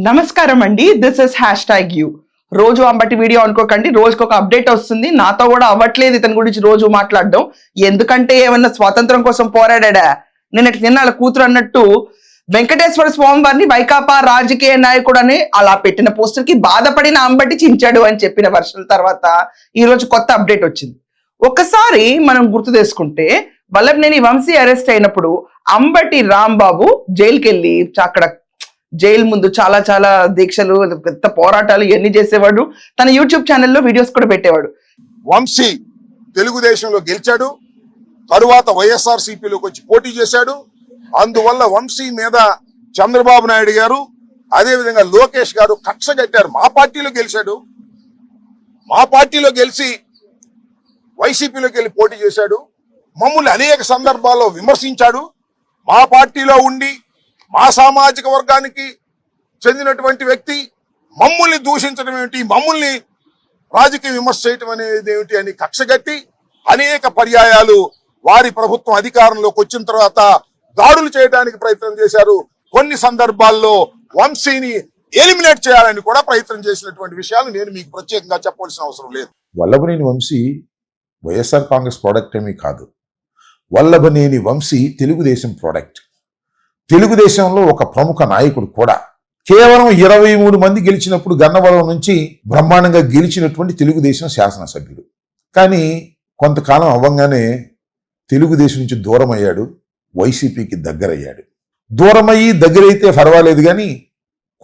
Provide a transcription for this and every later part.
నమస్కారం అండి. This is #you. రోజు అంబటి వీడియో అనుకోకండి, రోజుకి ఒక అప్డేట్ వస్తుంది. నాతో కూడా అవ్వట్లేదు ఇతని గురించి రోజు మాట్లాడడం. ఎందుకంటే ఏమన్నా స్వాతంత్రం కోసం పోరాడా? నిన్న వాళ్ళ కూతురు అన్నట్టు వెంకటేశ్వర స్వామి వారిని వైకాపా రాజకీయ నాయకుడు అని అలా పెట్టిన పోస్టర్ కి బాధపడిన అంబటి చించాడు అని చెప్పిన వర్షాల తర్వాత ఈ రోజు కొత్త అప్డేట్ వచ్చింది. ఒకసారి మనం గుర్తు చేసుకుంటే వల్లభనేని వంశీ అరెస్ట్ అయినప్పుడు అంబటి రాంబాబు జైలుకి వెళ్ళి అక్కడ జైలు ముందు చాలా చాలా దీక్షలు, పెద్ద పోరాటాలు ఇవన్నీ చేసేవాడు. తన యూట్యూబ్ ఛానల్లో వీడియోస్ కూడా పెట్టేవాడు. వంశీ తెలుగుదేశంలో గెలిచాడు, తరువాత వైఎస్ఆర్సీపీలోకి వచ్చి పోటీ చేశాడు. అందువల్ల వంశీ మీద చంద్రబాబు నాయుడు గారు అదేవిధంగా లోకేష్ గారు కక్ష కట్టారు. మా పార్టీలో గెలిచాడు, మా పార్టీలో గెలిచి వైసీపీలోకి వెళ్ళి పోటీ చేశాడు, మమ్మల్ని అనేక సందర్భాల్లో విమర్శించాడు. మా పార్టీలో ఉండి మా సామాజిక వర్గానికి చెందినటువంటి వ్యక్తి మమ్మల్ని దూషించడం ఏమిటి, మమ్మల్ని రాజకీయ విమర్శ చేయటం అనేది ఏమిటి అని కక్షగట్టి అనేక పర్యాయాలు వారి ప్రభుత్వం అధికారంలోకి వచ్చిన తర్వాత దాడులు చేయడానికి ప్రయత్నం చేశారు. కొన్ని సందర్భాల్లో వంశీని ఎలిమినేట్ చేయాలని కూడా ప్రయత్నం చేసినటువంటి విషయాలు నేను మీకు ప్రత్యేకంగా చెప్పవలసిన అవసరం లేదు. వల్లభనేని వంశీ వైఎస్ఆర్ కాంగ్రెస్ ప్రోడక్ట్ ఏమీ కాదు. వల్లభనేని వంశీ తెలుగుదేశం ప్రోడక్ట్. తెలుగుదేశంలో ఒక ప్రముఖ నాయకుడు కూడా. కేవలం 23 మంది గెలిచినప్పుడు గన్నవరం నుంచి బ్రహ్మాండంగా గెలిచినటువంటి తెలుగుదేశం శాసనసభ్యుడు. కానీ కొంతకాలం అవ్వంగానే తెలుగుదేశం నుంచి దూరం అయ్యాడు, వైసీపీకి దగ్గరయ్యాడు. దూరమయ్యి దగ్గరైతే పర్వాలేదు కానీ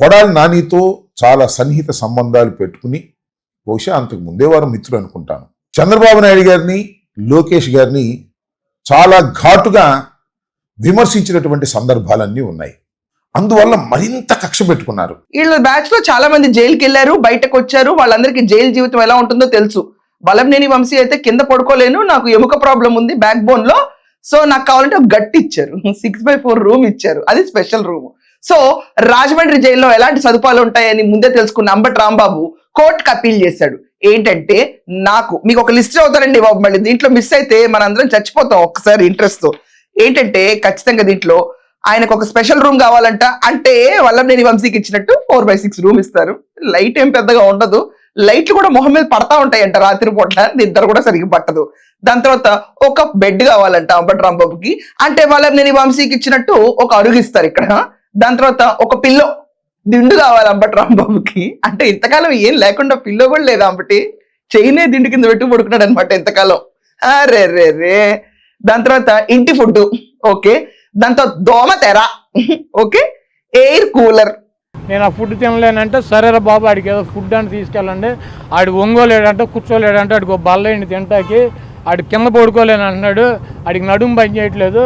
కొడాలి నానితో చాలా సన్నిహిత సంబంధాలు పెట్టుకుని, బహుశా అంతకు ముందే వారు మిత్రులు అనుకుంటాను, చంద్రబాబు నాయుడు గారిని లోకేష్ గారిని చాలా ఘాటుగా విమర్శించినటువంటి సందర్భాలన్నీ ఉన్నాయి. అందువల్ల మరింత కక్ష పెట్టుకున్నారు. వీళ్ళ బ్యాచ్ లో చాలా మంది జైలుకి వెళ్ళారు, బయటకు వచ్చారు. వాళ్ళందరికీ జైలు జీవితం ఎలా ఉంటుందో తెలుసు. వల్లభనేని వంశీ అయితే కింద పడుకోలేను, నాకు ఎముక ప్రాబ్లం ఉంది బ్యాక్ బోన్ లో, సో నాకు కావాలంటే ఒక గట్టి ఇచ్చారు, 6x4 రూమ్ ఇచ్చారు, అది స్పెషల్ రూమ్. సో రాజమండ్రి జైల్లో ఎలాంటి సదుపాయాలు ఉంటాయని ముందే తెలుసుకున్న అంబటి రాంబాబు కోర్టుకు అప్పీల్ చేశాడు. ఏంటంటే, మీకు ఒక లిస్ట్ అవుతారండి బాబు, మళ్ళీ దీంట్లో మిస్ అయితే మనందరం చచ్చిపోతాం ఒక్కసారి ఇంట్రెస్ట్ తో. ఏంటంటే ఖచ్చితంగా దీంట్లో ఆయనకు ఒక స్పెషల్ రూమ్ కావాలంట. అంటే వల్లభనేని వంశీకి ఇచ్చినట్టు 4x6 రూమ్ ఇస్తారు. లైట్ ఏం పెద్దగా ఉండదు, లైట్లు కూడా మొహం మీద పడతా ఉంటాయంట రాత్రి పూట, నిద్ర కూడా సరిగ్గా పట్టదు. దాని తర్వాత ఒక బెడ్ కావాలంట అంబటి రాంబాబుకి. అంటే వల్లభనేని వంశీకి ఇచ్చినట్టు ఒక అరుగు ఇస్తారు ఇక్కడ. దాని తర్వాత ఒక పిల్లో దిండు కావాలి అంబటి రాంబాబుకి. అంటే ఇంతకాలం ఏం లేకుండా పిల్లో కూడా లేదు, అంబటి చైనే దిండు కింద పెట్టు పడుకున్నాడు అనమాట ఇంతకాలం. రే. దాని తర్వాత ఇంటి ఫుడ్ ఓకే, దాంతో దోమ తెర ఓకే, ఎయిర్ కూలర్. నేను ఆ ఫుడ్ తినలేనంటే సరేరా బాబు, ఆడికి ఏదో ఫుడ్ అని తీసుకెళ్ళండి, ఆడి ఒంగోలేడంటే కూర్చోలేడంటే ఆడికి ఒక బల్లైంది తింటాకి, ఆడికి కింద పడుకోలేను అంటున్నాడు, ఆడికి నడుము పని చేయట్లేదు,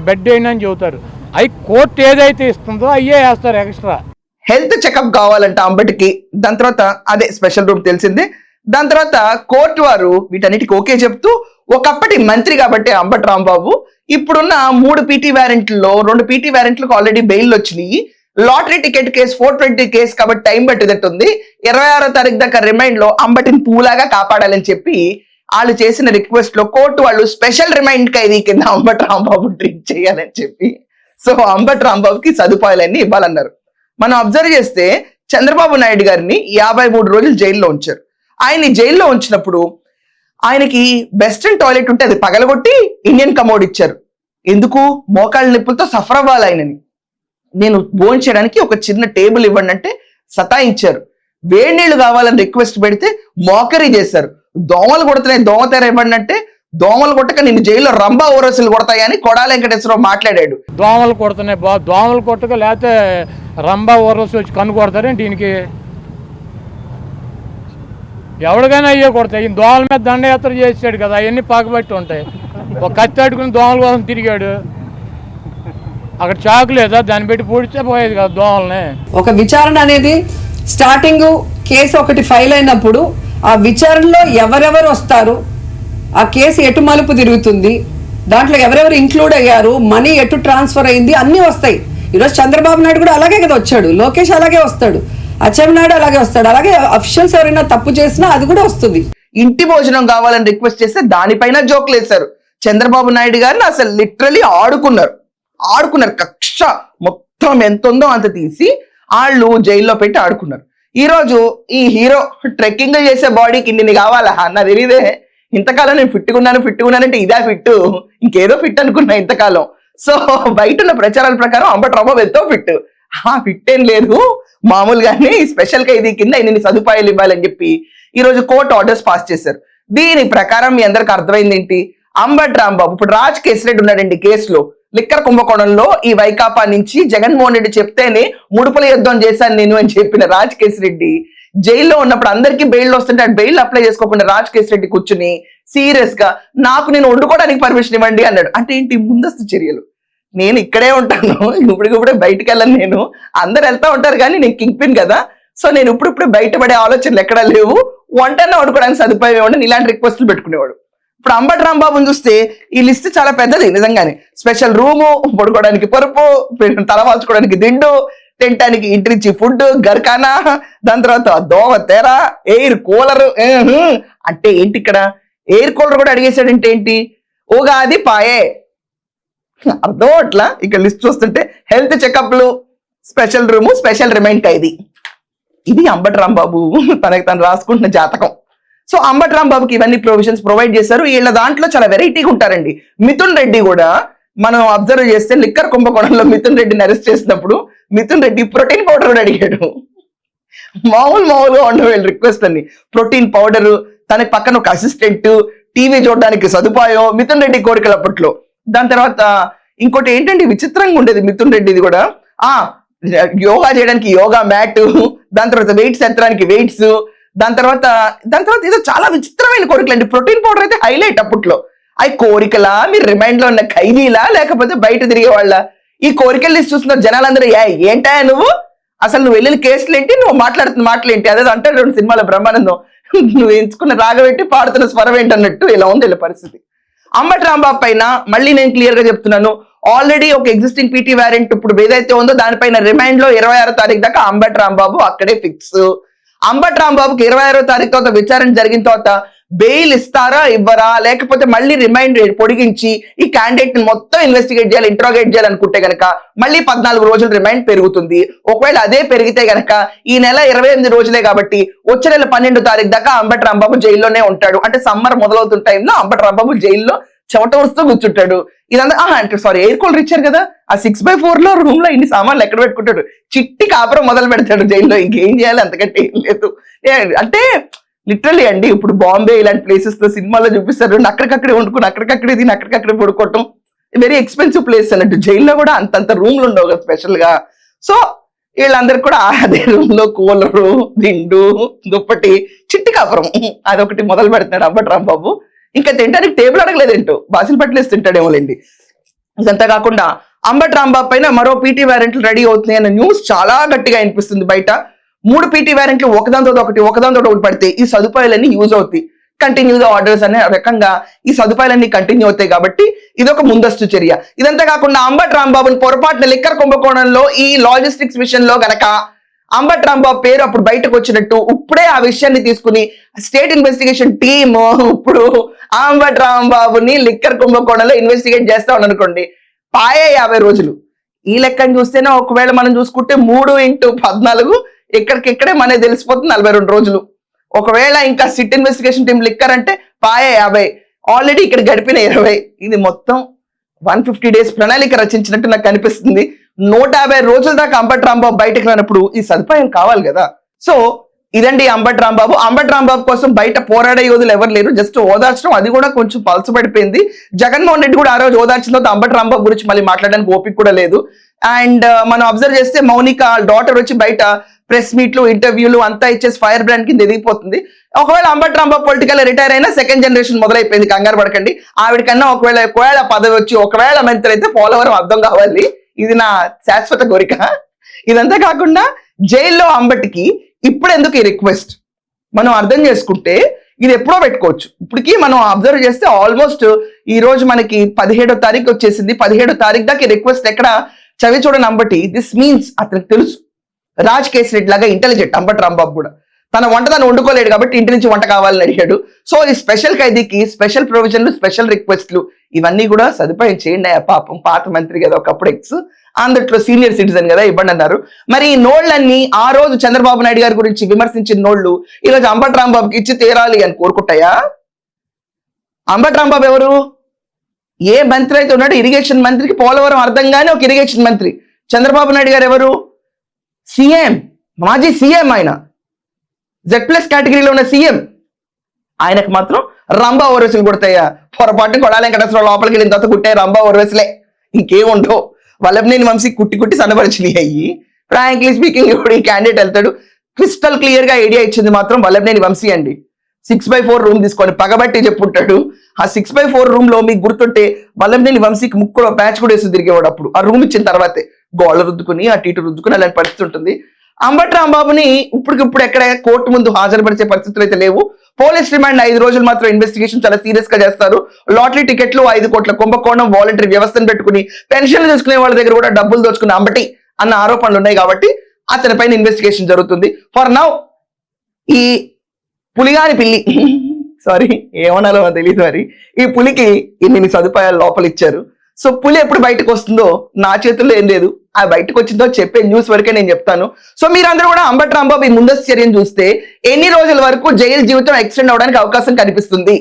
బెడ్ అయినా అని చెబుతారు. అవి కోర్టు ఏదైతే ఇస్తుందో అయ్యే వేస్తారు ఎక్స్ట్రా. హెల్త్ చెకప్ కావాలంట అంబటికి. దాని తర్వాత అదే స్పెషల్ రూమ్ తెలిసిందే. దాని తర్వాత కోర్టు వారు వీటన్నిటికి ఓకే చెప్తూ, ఒకప్పటి మంత్రి కాబట్టి అంబటి రాంబాబు ఇప్పుడున్న 3 పీటీ వ్యారెంట్లలో 2 పీటీ వ్యారెంట్లకు ఆల్రెడీ బెయిల్ వచ్చినాయి. లాటరీ టికెట్ కేసు 420 కేసు కాబట్టి టైం పట్టేటట్టుంది. 26వ తారీఖు దాకా రిమైండ్ లో అంబటిని పూలాగా కాపాడాలని చెప్పి వాళ్ళు చేసిన రిక్వెస్ట్ లో కోర్టు వాళ్ళు స్పెషల్ రిమైండ్ ఖైదీ కింద అంబటి రాంబాబు ట్రీట్ చేయాలని చెప్పి, సో అంబటి రాంబాబుకి సదుపాయాలన్నీ ఇవ్వాలన్నారు. మనం అబ్జర్వ్ చేస్తే చంద్రబాబు నాయుడు గారిని 53 రోజులు జైల్లో ఉంచారు. ఆయన్ని జైల్లో ఉంచినప్పుడు ఆయనకి వెస్ట్రన్ టాయిలెట్ ఉంటే అది పగలగొట్టి ఇండియన్ కమోడ్ ఇచ్చారు. ఎందుకు? మోకాళ్ళ నొప్పులతో సఫర్ అవ్వాలి ఆయనని. నేను భోజనం చేయడానికి ఒక చిన్న టేబుల్ ఇవ్వండి అంటే సతాయించారు. వేడి నీళ్లు కావాలని రిక్వెస్ట్ పెడితే మోకరీ చేశారు. దోమలు కొడుతున్నాయి, దోమతెర ఇవ్వండి అంటే దోమలు కొట్టక నిన్ను జైల్లో రంభా ఓరసులు కొడతాయని కొడాలి వెంకటేశ్వరరావు మాట్లాడాడు. దోమలు కొడుతున్నాయి బా, దోమలు కొట్టక లేకపోతే రంభా ఓరసు వచ్చి కన్ను కొడతారేంటి దీనికి? ఎవరికైనా అయ్యే కొడతాయి. ఈ దోమల మీద దండయాత్ర చేసాడు కదా, అవన్నీ పాకబట్టి ఉంటాయి. ఒక కత్తి అడుకుని దోమల కోసం తిరిగాడు, అక్కడ చాకు లేదా దాన్ని పెట్టి పొడిచే పోయేది కదా దోమల్ని. ఒక విచారణ అనేది స్టార్టింగ్ కేసు ఒకటి ఫైల్ అయినప్పుడు ఆ విచారణలో ఎవరెవరు వస్తారు, ఆ కేసు ఎటు మలుపు తిరుగుతుంది, దాంట్లో ఎవరెవరు ఇంక్లూడ్ అయ్యారు, మనీ ఎటు ట్రాన్స్ఫర్ అయింది, అన్నీ వస్తాయి. ఈరోజు చంద్రబాబు నాయుడు కూడా అలాగే కదా వచ్చాడు, లోకేష్ అలాగే వస్తాడు, అచ్చెన్నాయుడు అలాగే వస్తాడు, అలాగే అఫీషియల్స్ ఎవరైనా తప్పు చేసినా అది కూడా వస్తుంది. ఇంటి భోజనం కావాలని రిక్వెస్ట్ చేస్తే దానిపైన జోకులు వేశారు. చంద్రబాబు నాయుడు గారిని అసలు లిటరలీ ఆడుకున్నారు. కక్ష మొత్తం ఎంత ఉందో అంత తీసి వాళ్ళు జైల్లో పెట్టి ఆడుకున్నారు. ఈ రోజు ఈ హీరో ట్రెక్కింగ్ చేసే బాడీకి ఇన్ని కావాలా నా తెలియదే. ఇంతకాలం నేను ఫిట్టుకున్నానంటే ఇదే ఫిట్, ఇంకేదో ఫిట్ అనుకున్నా ఇంతకాలం. సో బయట ఉన్న ప్రచారాల ప్రకారం అంబటి రాంబాబు ఎంతో ఫిట్. ఆ ఫిట్ ఏం లేదు, మామూలుగానే స్పెషల్ ఖైదీ కింద ఇన్ని సదుపాయాలు ఇవ్వాలని చెప్పి ఈ రోజు కోర్టు ఆర్డర్స్ పాస్ చేశారు. దీని ప్రకారం మీ అందరికి అర్థమైంది ఏంటి, అంబటి రాంబాబు ఇప్పుడు రాజ్ కేసిరెడ్డి ఉన్నాడండి కేసులో, లిక్కర్ కుంభకోణంలో ఈ వైకాపా నుంచి జగన్మోహన్ రెడ్డి చెప్తేనే ముడుపుల యుద్ధం చేశాను నేను అని చెప్పిన రాజ్ కేసిరెడ్డి జైల్లో ఉన్నప్పుడు అందరికీ బెయిల్ వస్తుంటే బెయిల్ అప్లై చేసుకోకుండా రాజ్ కేసిరెడ్డి కూర్చుని సీరియస్ గా నేను వండుకోవడానికి పర్మిషన్ ఇవ్వండి అన్నాడు. అంటే ఏంటి, ముందస్తు చర్యలు. నేను ఇక్కడే ఉంటాను, ఇప్పుడే బయటకు వెళ్ళను, నేను అందరు వెళ్తా ఉంటారు కానీ నేను కింగ్ పిన్ కదా, సో నేను ఇప్పుడే బయటపడే ఆలోచనలు ఎక్కడా లేవు, వంటనే వండుకోవడానికి సదుపాయం ఇవ్వండి, ఇలాంటి రిక్వెస్ట్లు పెట్టుకునేవాడు. ఇప్పుడు అంబటి రాంబాబుని చూస్తే ఈ లిస్ట్ చాలా పెద్దది నిజంగానే. స్పెషల్ రూము, పడుకోవడానికి పరుపు, తల వాల్చుకోవడానికి దిండు, తినటానికి ఇంటి నుంచి ఫుడ్, గర్ఖానా, దాని తర్వాత దోమ తెర, ఎయిర్ కూలర్. అంటే ఏంటి ఇక్కడ ఎయిర్ కూలర్ కూడా అడిగేశాడంటే ఏంటి, ఉగాది పాయే అర్థం అట్లా. ఇక్కడ లిస్ట్ చూస్తుంటే హెల్త్ చెకప్లు, స్పెషల్ రూము, స్పెషల్ రిమైండ్ ఖైదీ. ఇది అంబటి రాంబాబు తనకి తను రాసుకుంటున్న జాతకం. సో అంబటి రాంబాబుకి ఇవన్నీ ప్రొవిజన్స్ ప్రొవైడ్ చేశారు. వీళ్ళ దాంట్లో చాలా వెరైటీగా ఉంటారండి. మిథున్ రెడ్డి కూడా మనం అబ్జర్వ్ చేస్తే లిక్కర్ కుంభకోణంలో మిథున్ రెడ్డిని అరెస్ట్ చేసినప్పుడు మిథున్ రెడ్డి ప్రోటీన్ పౌడర్ కూడా అడిగాడు. మామూలుగా ఉండవు రిక్వెస్ట్ అన్ని. ప్రోటీన్ పౌడర్, తనకి పక్కన ఒక అసిస్టెంట్, టీవీ చూడడానికి సదుపాయం, మిథున్ రెడ్డి కోరికలు అప్పట్లో. దాని తర్వాత ఇంకోటి ఏంటంటే విచిత్రంగా ఉండేది మిథున్ రెడ్డిది కూడా, యోగా చేయడానికి యోగా మ్యాట్, దాని తర్వాత వెయిట్స్ ఎత్తడానికి వెయిట్స్, దాని తర్వాత ఏదో చాలా విచిత్రమైన కోరికలు అండి. ప్రోటీన్ పౌడర్ అయితే హైలైట్ అప్పట్లో. అవి కోరికలా, మీరు రిమైండ్ లో ఉన్న ఖైదీలా, లేకపోతే బయట తిరిగే వాళ్ళ? ఈ కోరికలు లిస్ట్ చూస్తున్నారు జనాలందరూ, ఏంటా నువ్వు అసలు నువ్వు వెళ్ళిన కేసులు ఏంటి, నువ్వు మాట్లాడుతున్న మాటలు ఏంటి, అదే అంటే 2 సినిమాల బ్రహ్మానందం నువ్వు ఎంచుకున్న రాగబెట్టి పాడుతున్న స్వరం ఏంటన్నట్టు ఇలా ఉంది వీళ్ళ పరిస్థితి. అంబటి రాంబాబు పైన మళ్ళీ నేను క్లియర్ గా చెప్తున్నాను, ఆల్రెడీ ఒక ఎగ్జిస్టింగ్ పీటీ వారెంట్ ఇప్పుడు ఏదైతే ఉందో దానిపైన రిమైండ్ లో 26వ తారీఖు దాకా అంబటి రాంబాబు అక్కడే ఫిక్స్. అంబటి రాంబాబుకి 26వ తారీఖు తర్వాత విచారణ జరిగిన తర్వాత బెయిల్ ఇస్తారా ఇవ్వరా, లేకపోతే మళ్ళీ రిమైండ్ పొడిగించి ఈ క్యాండిడేట్ ని మొత్తం ఇన్వెస్టిగేట్ చేయాలి, ఇంట్రాగేట్ చేయాలనుకుంటే గనక మళ్ళీ 14 రోజులు రిమైండ్ పెరుగుతుంది. ఒకవేళ అదే పెరిగితే గనక ఈ నెల 28 రోజులే కాబట్టి వచ్చే నెల 12వ తారీఖు దాకా అంబటి రాంబాబు జైల్లోనే ఉంటాడు. అంటే సమ్మర్ మొదలవుతున్న టైంలో అంబటి రాంబాబు జైల్లో చెమట వస్తూ కూర్చుంటాడు. ఇదంతా అంటే ఎయిర్ కూలర్ ఇచ్చారు కదా, ఆ 6x4 లో రూమ్ లో ఇన్ని సామాన్లు ఎక్కడ పెట్టుకుంటాడు, చిట్టి కాపురం మొదలు పెడతాడు జైల్లో. ఇంకేం చేయాలి, అంతకంటే ఏం లేదు. అంటే లిటరలీ అండి, ఇప్పుడు బాంబే ఇలాంటి ప్లేసెస్ లో సినిమాలో చూపిస్తారు, అక్కడికక్కడే వండుకుని అక్కడికక్కడే తిని అక్కడికక్కడే పడుకోవటం, వెరీ ఎక్స్పెన్సివ్ ప్లేస్ అన్నట్టు. జైల్లో కూడా అంతంత రూమ్లు ఉండవు కదా స్పెషల్ గా. సో వీళ్ళందరికి కూడా అదే రూమ్ లో కూలరు, దిండు, దుప్పటి, చిట్టి కాపురం అదొకటి మొదలు పెడుతున్నాడు అంబటి రాంబాబు. ఇంకా తింటానికి టేబుల్ అడగలేదేంటో, బాసిల్ పట్లేసి తింటాడేమోలేండి. ఇదంతా కాకుండా అంబటి రాంబాబు పైన మరో పీటీ వారెంట్లు రెడీ అవుతున్నాయి అన్న న్యూస్ చాలా గట్టిగా అనిపిస్తుంది బయట. 3 పీటీ వారెంట్లు ఒకదాంతో ఒకటి పడితే ఈ సదుపాయాలన్నీ యూజ్ అవుతాయి, కంటిన్యూగా ఆర్డర్స్ అనే రకంగా ఈ సదుపాయాలన్నీ కంటిన్యూ అవుతాయి కాబట్టి ఇదొక ముందస్తు చర్య. ఇదంతా కాకుండా అంబటి రాంబాబుని పొరపాటున లిక్కర్ కుంభకోణంలో ఈ లాజిస్టిక్స్ విషయంలో గనక అంబటి రాంబాబు పేరు అప్పుడు బయటకు వచ్చినట్టు ఇప్పుడే ఆ విషయాన్ని తీసుకుని స్టేట్ ఇన్వెస్టిగేషన్ టీమ్ ఇప్పుడు అంబటి రాంబాబుని లిక్కర్ కుంభకోణంలో ఇన్వెస్టిగేట్ చేస్తా ఉన్నారనుకోండి, పాయే 50 రోజులు. ఈ లెక్కను చూస్తేనే ఒకవేళ మనం చూసుకుంటే 3 × 14 ఇక్కడికిక్కడే మనకి తెలిసిపోతుంది 42 రోజులు. ఒకవేళ ఇంకా సిట్ ఇన్వెస్టిగేషన్ టీం లిక్కర్ అంటే పాయే 50, ఆల్రెడీ ఇక్కడ గడిపిన 20. ఇది మొత్తం 150 డేస్ ప్రణాళిక రచించినట్టు నాకు కనిపిస్తుంది. 150 రోజుల దాకా అంబటి రాంబాబు బయటకు రానప్పుడు ఈ సదుపాయాలు కావాలి కదా. సో ఇదండి అంబటి రాంబాబు. అంబటి రాంబాబు కోసం బయట పోరాడే యోధులు ఎవరు లేరు, జస్ట్ ఓదార్చడం, అది కూడా కొంచెం పలసపడిపోయింది. జగన్మోహన్ రెడ్డి కూడా ఆ రోజు ఓదార్చిన తర్వాత అంబటి రాంబాబు గురించి మళ్ళీ మాట్లాడడానికి ఓపిక కూడా లేదు. అండ్ మనం అబ్జర్వ్ చేస్తే మౌనిక డాటర్ వచ్చి బయట ప్రెస్ మీట్లు, ఇంటర్వ్యూలు అంతా ఇచ్చేసి ఫైర్ బ్రాండ్ కింద ఎదిగిపోతుంది. ఒకవేళ అంబటి రాంబాబు పొలిటికల్ రిటైర్ అయినా 2nd జనరేషన్ మొదలైపోయింది, కంగారు పడకండి. ఆవిడకన్నా ఒకవేళ పదవి వచ్చి ఒకవేళ మంత్రి అయితే పోలవరం అర్థం కావాలి, ఇది నా శాశ్వత కోరిక. ఇదంతా కాకుండా జైల్లో అంబటికి ఇప్పుడు ఎందుకు ఈ రిక్వెస్ట్ మనం అర్థం చేసుకుంటే ఇది ఎప్పుడో పెట్టుకోవచ్చు. ఇప్పటికీ మనం అబ్జర్వ్ చేస్తే ఆల్మోస్ట్ ఈ రోజు మనకి 17వ తారీఖు వచ్చేసింది. 17వ తారీఖు దాకా ఈ రిక్వెస్ట్ ఎక్కడ చవి చూడని అంబటి. దిస్ మీన్స్ అతనికి తెలుసు రాజ్ కేసిరెడ్డి లాగా ఇంటెలిజెంట్ అంబటి రాంబాబు కూడా. తన వంట తను వండుకోలేడు కాబట్టి ఇంటి నుంచి వంట కావాలని అడిగాడు. సో ఈ స్పెషల్ ఖైదీకి స్పెషల్ ప్రొవిజన్లు, స్పెషల్ రిక్వెస్ట్లు ఇవన్నీ కూడా సదుపాయం చేయండి. పాపం పాత మంత్రి కదా, ఒకప్పుడు ఎక్స్, అందుట్లో సీనియర్ సిటిజన్ కదా, ఇవ్వండి అన్నారు. మరి ఈ నోళ్లన్నీ ఆ రోజు చంద్రబాబు నాయుడు గారి గురించి విమర్శించిన నోళ్లు ఈరోజు అంబటి రాంబాబుకి ఇచ్చి తీరాలి అని కోరుకుంటాయా? అంబటి రాంబాబు ఎవరు? ఏ మంత్రి అయితే ఉన్నాడు, ఇరిగేషన్ మంత్రికి పోలవరం అర్థంగానే ఒక ఇరిగేషన్ మంత్రి. చంద్రబాబు నాయుడు గారు ఎవరు? సీఎం, మాజీ సీఎం. ఆయన Z+ కేటగిరీలో ఉన్న సీఎం. ఆయనకు మాత్రం రంభా ఓర్వశులు కొడతాయా? పొరపాటున కొడాలి వెంకటేశ్వరరావు లోపలికి వెళ్ళిన తర్వాత కుట్టే రంభా ఓర్వశులే, ఇంకేముండవు. వల్లభనేని వంశీ కుట్టి కుట్టి సన్నపరిచినాయి అయ్యి. ఫ్రాంక్లీ స్పీకింగ్ ఇప్పుడు ఈ క్యాండిడేట్ వెళ్తాడు. క్రిస్టల్ క్లియర్ గా ఐడియా ఇచ్చింది మాత్రం వల్లభనేని వంశీ అండి. 6/4 రూమ్ తీసుకొని పగబట్టి చెప్పుంటాడు. ఆ 6/4 రూమ్ లో మీకు గుర్తుంటే వల్లభనేని వంశీకి ముక్కులో ప్యాచ్ కూడా వేసి తిరిగేవాడు. అప్పుడు ఆ రూమ్ ఇచ్చిన తర్వాతే గోళ్ళ రుద్దుకుని అటు ఇటు రుద్దుకుని అలాంటి పరిస్థితి ఉంటుంది. అంబటి రాంబాబుని ఇప్పటికిప్పుడు ఎక్కడ కోర్టు ముందు హాజరుపరిచే పరిస్థితులు అయితే లేవు. పోలీస్ రిమాండ్ 5 రోజులు మాత్రం ఇన్వెస్టిగేషన్ చాలా సీరియస్ గా చేస్తారు. లాటరీ టికెట్లు, 5 కోట్ల కుంభకోణం, వాలంటరీ వ్యవస్థను పెట్టుకుని పెన్షన్లు తీసుకునే వాళ్ళ దగ్గర కూడా డబ్బులు దోచుకున్న అంబటి అన్న ఆరోపణలు ఉన్నాయి కాబట్టి అతని పైన ఇన్వెస్టిగేషన్ జరుగుతుంది. ఫర్ నౌ ఈ పులిగాని పిల్లి సారీ ఏమనాలో తెలియదు, మరి ఈ పులికి ఇన్ని సదుపాయాలు లోపల ఇచ్చారు. సో పులి ఎప్పుడు బయటకు వస్తుందో నా చేతుల్లో ఏం లేదు. ఆ బయటకు వచ్చిందో చెప్పే న్యూస్ వరకే నేను చెప్తాను. సో మీరందరూ కూడా అంబటి రాంబాబు ఈ ముందస్తు చర్యను చూస్తే ఎన్ని రోజుల వరకు జైలు జీవితం ఎక్స్టెండ్ అవడానికి అవకాశం కనిపిస్తుంది.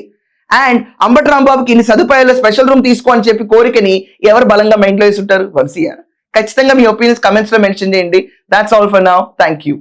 అండ్ అంబటి రాంబాబుకి ఇన్ని సదుపాయాలు, స్పెషల్ రూమ్ తీసుకో అని చెప్పి కోరికని ఎవరు బలంగా మైండ్ లో వేసి ఉంటారు? వంశీయ. ఖచ్చితంగా మీ ఒపీనియన్స్ కమెంట్స్ లో మెన్షన్ చేయండి. That's all for now. Thank you.